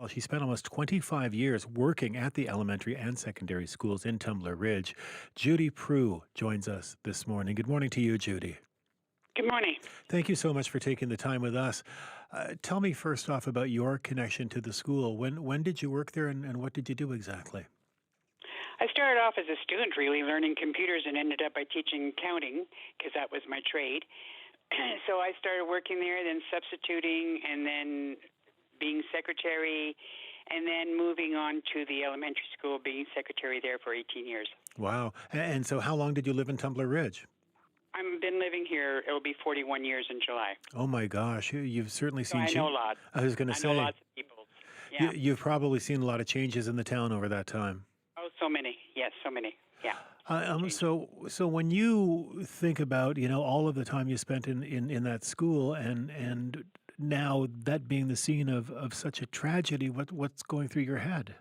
Well, she spent almost 25 years working at the elementary and secondary schools in Tumbler Ridge. Judy Proulx joins us this morning. Good morning to you, Judy. Good morning. Thank you so much for taking the time with us. Tell me first off about your connection to the school. When did you work there and what did you do exactly? I started off as a student, really, learning computers and ended up by teaching accounting because that was my trade. So I started working there, then substituting, and then being secretary, and then moving on to the elementary school, being secretary there for 18 years. Wow. And so how long did you live in Tumbler Ridge? I've been living here, it'll be 41 years in July. Oh my gosh, you've certainly So seen I know lots. I was going to I know say, lots of people. Yeah. you've probably seen a lot of changes in the town over that time. Oh, so many. Yes, so many. Yeah. So when you think about, all of the time you spent in that school and now that being the scene of such a tragedy, what's going through your head?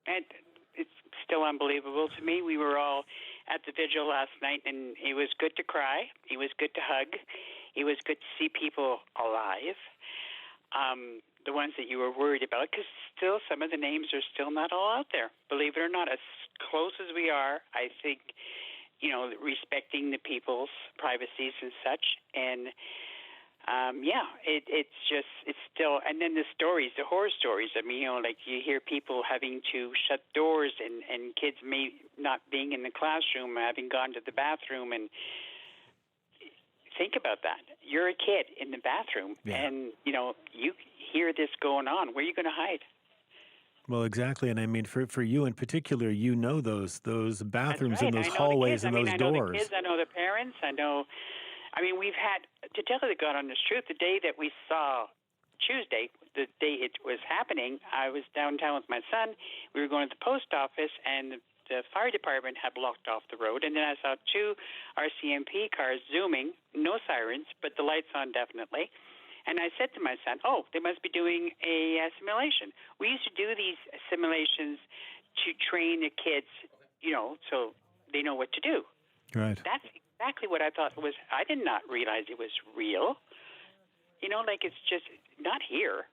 And it's still unbelievable to me. We were all at the vigil last night, and it was good to cry. It was good to hug. It was good to see people alive, the ones that you were worried about, because still some of the names are still not all out there. Believe it or not, as close as we are, I think, respecting the people's privacies and such, and it's still, and then the stories, the horror stories. I mean, like you hear people having to shut doors and kids may not being in the classroom, having gone to the bathroom, and think about that. You're a kid in the bathroom, and, you hear this going on. Where are you going to hide? Well, exactly. And I mean, for you in particular, those bathrooms That's right. and those I know the hallways kids. and those I know doors. the kids. I know the parents. We've had, to tell the God honest truth, the day that we saw Tuesday, the day it was happening, I was downtown with my son. We were going to the post office, and the fire department had blocked off the road. And then I saw two RCMP cars zooming, no sirens, but the lights on definitely. And I said to my son, oh, they must be doing a simulation. We used to do these simulations to train the kids, so they know what to do. Right. That's exactly what I thought was. I did not realize it was real. It's just not here.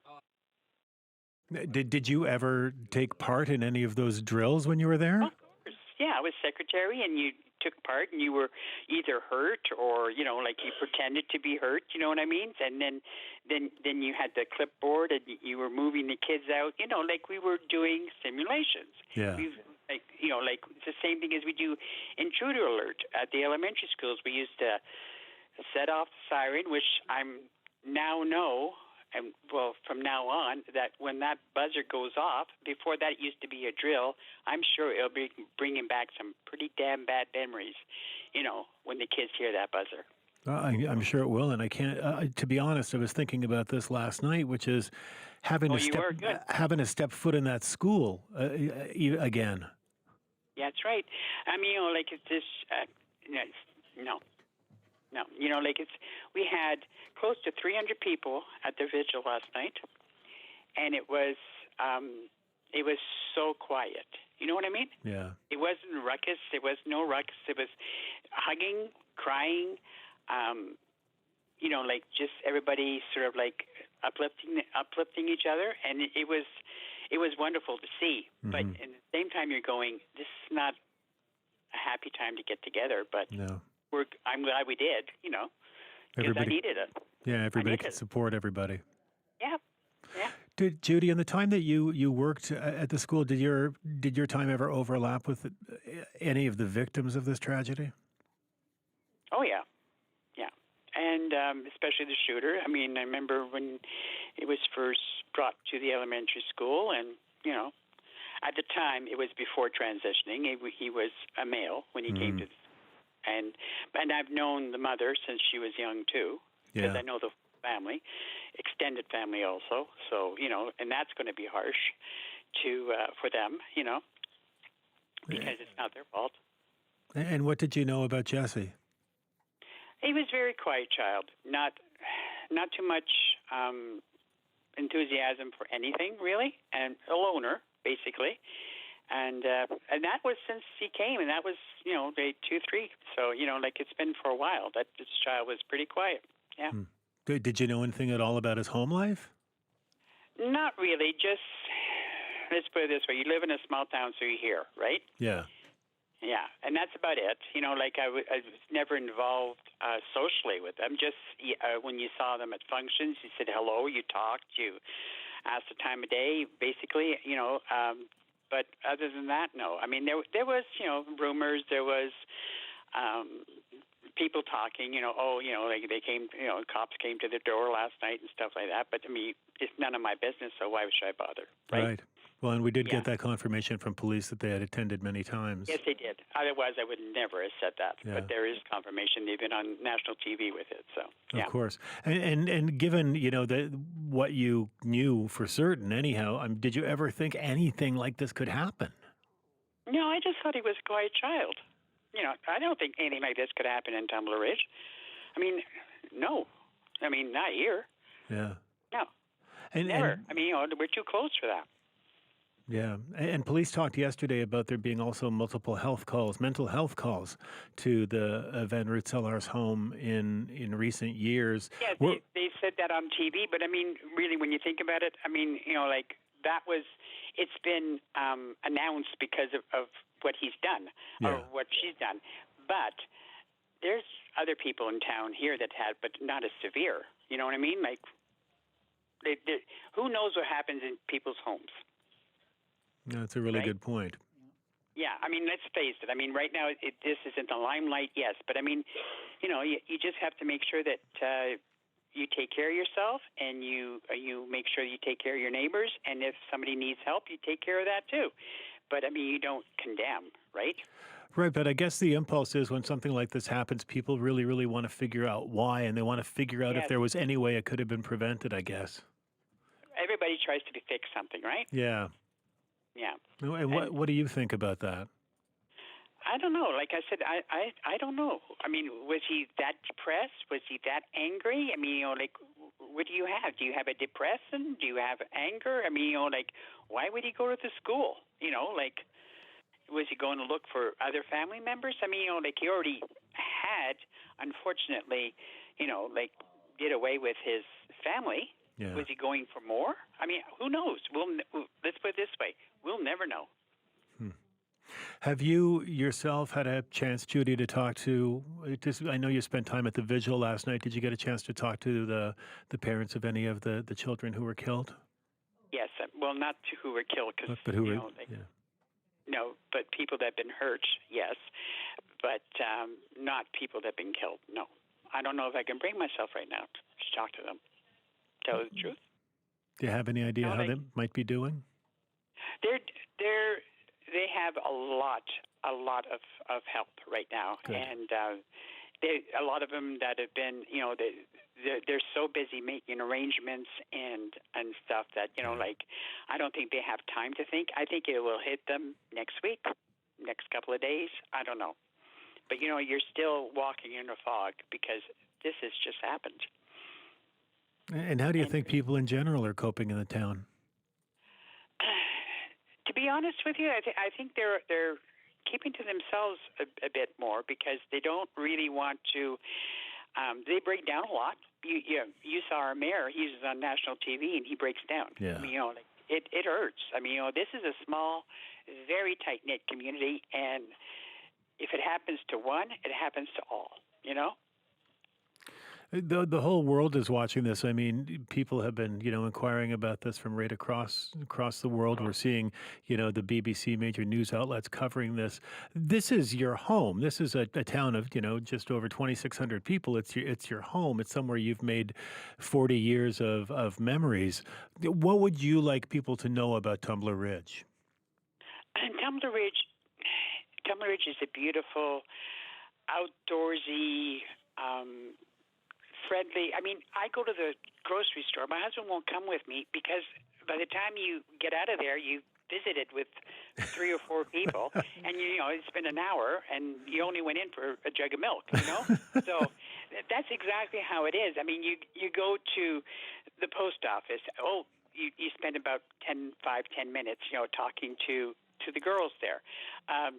Did you ever take part in any of those drills when you were there? Of course. Yeah, I was secretary, and you took part, and you were either hurt or, you pretended to be hurt, you know what I mean? And then you had the clipboard, and you were moving the kids out, like we were doing simulations. Yeah. It's the same thing as we do intruder alert at the elementary schools. We used to set off the siren, which I'm now know, and from now on, that when that buzzer goes off, before that it used to be a drill, I'm sure it'll be bringing back some pretty damn bad memories, when the kids hear that buzzer. I'm sure it will, and I can't. To be honest, I was thinking about this last night, which is having to step foot in that school again. Yeah, that's right. I mean, it's this. No. We had close to 300 people at the vigil last night, and it was so quiet. You know what I mean? Yeah. It wasn't ruckus. There was no ruckus. It was hugging, crying, just everybody sort of like uplifting each other, and it was wonderful to see. Mm-hmm. But at the same time, you're going, this is not a happy time to get together, but no. I'm glad we did, because I needed it. Yeah, everybody can support everybody. Yeah. Did Judy, in the time that you worked at the school, did your time ever overlap with any of the victims of this tragedy? Oh yeah, and especially the shooter. I mean, I remember when it was first brought to the elementary school, and at the time it was before transitioning. He was a male when he came to. And I've known the mother since she was young, too, because I know the family, extended family also. So, and that's going to be harsh for them, because it's not their fault. And what did you know about Jesse? He was a very quiet child, not too much enthusiasm for anything, really, and a loner, basically. And that was since he came, and that was, day 2, 3. So, it's been for a while. That this child was pretty quiet. Yeah. Did you know anything at all about his home life? Not really. Just let's put it this way: you live in a small town, so you hear, right? Yeah. Yeah, and that's about it. Like I was never involved socially with them. Just when you saw them at functions, you said hello, you talked, you asked the time of day, basically. But other than that, no. I mean, there was rumors. There was people talking. Like they came. Cops came to the door last night and stuff like that. But I mean, it's none of my business. So why should I bother? Right. Well, and we did get that confirmation from police that they had attended many times. Yes, they did. Otherwise, I would never have said that. Yeah. But there is confirmation. They've been on national TV with it. So, yeah. Of course. And given, what you knew for certain anyhow, did you ever think anything like this could happen? No, I just thought he was a quiet child. I don't think anything like this could happen in Tumbler Ridge. I mean, no. I mean, not here. Yeah. No. Never. I mean, we're too close for that. Yeah. And police talked yesterday about there being also multiple mental health calls to the Van Roetsellaar's home in recent years. Yeah, they said that on TV, but I mean, really, when you think about it, I mean, it's been announced because of what he's done or what she's done. But there's other people in town here that had, but not as severe. You know what I mean? Like, who knows what happens in people's homes? That's a really good point. Yeah, I mean, let's face it. I mean, right now, this is in the limelight, yes. But, I mean, you just have to make sure that you take care of yourself and you make sure you take care of your neighbors. And if somebody needs help, you take care of that, too. But, I mean, you don't condemn, right? Right, but I guess the impulse is when something like this happens, people really, really want to figure out why, and they want to figure out if there was any way it could have been prevented, I guess. Everybody tries to fix something, right? Yeah. Yeah. And what do you think about that? I don't know. Like I said, I don't know. I mean, was he that depressed? Was he that angry? I mean, what do you have? Do you have a depression? Do you have anger? I mean, why would he go to the school? Was he going to look for other family members? I mean, he already had, unfortunately, did away with his family. Yeah. Was he going for more? I mean, who knows? Let's put it this way. We'll never know. Have you yourself had a chance, Judy, to talk to, I know you spent time at the vigil last night. Did you get a chance to talk to the parents of any of the children who were killed? Yes. Well, not to who were killed. But who were, No, but people that have been hurt, yes. But not people that have been killed, no. I don't know if I can bring myself right now to talk to them. Tell the truth. Do you have any idea how they might be doing? They have a lot of help right now. Good. And a lot of them that have been, they're so busy making arrangements and stuff that, I don't think they have time to think. I think it will hit them next week, next couple of days. I don't know. But, you're still walking in a fog because this has just happened. And how do you think people in general are coping in the town? To be honest with you, I think they're keeping to themselves a bit more because they don't really want to. They break down a lot. You saw our mayor; he's on national TV and he breaks down. Yeah. I mean, it hurts. I mean, this is a small, very tight knit community, and if it happens to one, it happens to all. The whole world is watching this. I mean, people have been, inquiring about this from right across the world. We're seeing, the BBC major news outlets covering this. This is your home. This is a town of, just over 2,600 people. It's your home. It's somewhere you've made 40 years of memories. What would you like people to know about Tumbler Ridge? Tumbler Ridge is a beautiful, outdoorsy, friendly. I mean, I go to the grocery store. My husband won't come with me because by the time you get out of there, you visited with 3 or 4 people, and it's been an hour, and you only went in for a jug of milk. So that's exactly how it is. I mean, you go to the post office. You spend about 5-10 minutes, talking to the girls there.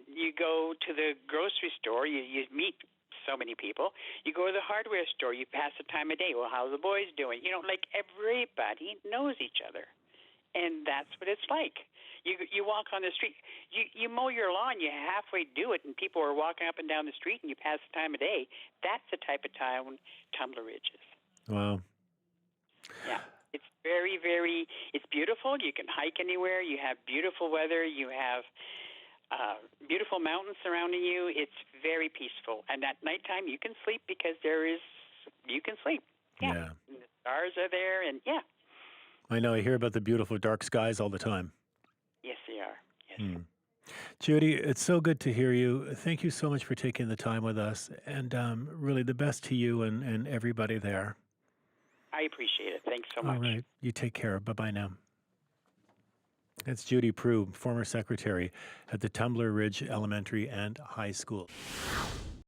You go to the grocery store. You meet so many people. You go to the hardware store, you pass the time of day. Well, how are the boys doing? Everybody knows each other. And that's what it's like. You walk on the street. You mow your lawn. You halfway do it, and people are walking up and down the street, and you pass the time of day. That's the type of town Tumbler Ridge is. Wow. Yeah, it's very, very. It's beautiful. You can hike anywhere. You have beautiful weather. You have beautiful mountains surrounding you. It's very peaceful. And at nighttime, you can sleep because you can sleep. Yeah. And the stars are there, and yeah. I know. I hear about the beautiful dark skies all the time. Yes, they are. Yes. Judy, it's so good to hear you. Thank you so much for taking the time with us, and really the best to you and everybody there. I appreciate it. Thanks so much. All right. You take care. Bye-bye now. That's Judy Proulx, former secretary at the Tumbler Ridge Elementary and High School.